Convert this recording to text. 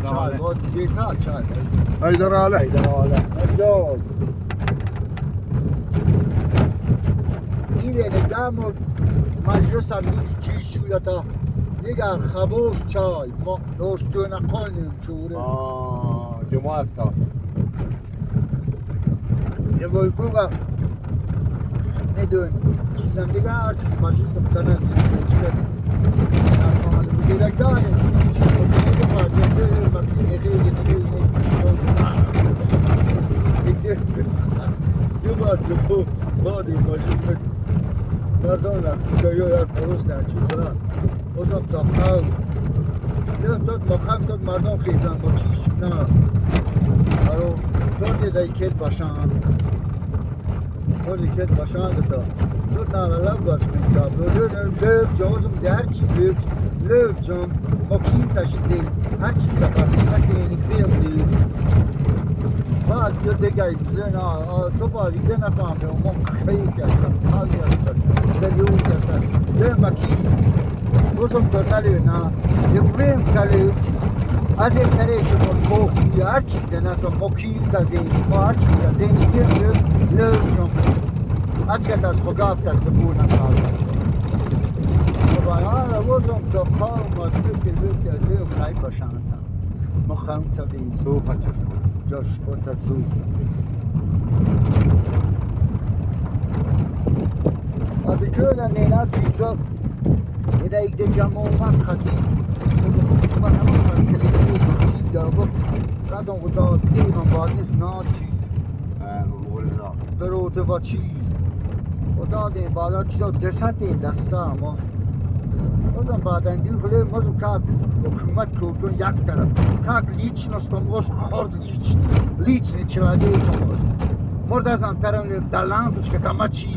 چای باید دیتا چای Haydar Helal. İyi damur meclis amniz çişuyata diğer xaboş çay ma dostuna qanım çure. Cuma ta. Ne boykuga ne dön. Çizem diğer meclis sana işte. Ama bu direkt daha iyi. Bu partide bak ne bu badi meclis مردان رفتی یا یک پروست در چیزا بازم تا خواهد یا داد مقام داد مردان خیزن با چیش نه برو داد یه کت باشن داد یه کت باشن دادا داد نه لب باش میگم لب جوازم در چیز لب جام با کیم تشیزیم هر چیز دفعه نکنی نکریم دیم بعد یه دیگه ایزلین تو با دیگه نفهم به اون خیلی کستم خالی هستن زلیون کستن به مکی روزم دارنالی نه یکویم سالیوش از این تریش من کوکی هر چیز دنسا مکیم کزین با هر چیز کزین لرشم از که از خگاب تر سبور نکال و باید روزم تو خواهم مدرکی لرکی از این خیلی باشند مخم تبین تو فچش جاش بوده سو. آدی که نه چیزا ایده ایده جمعومت خدی. شما همون کلیدی چیز دارم. قدم و داد دیگه بعد نیست نه چیز. دروته و چیز. و دادیم بالا چیزا دسته دسته اما. بازم بعدن دیو خیلی مازم که حکومت کردن یک طرف که لیچ نستم از خورد لیچ نیچلاگه مرد از هم ترم دلان بچه که تمام چیز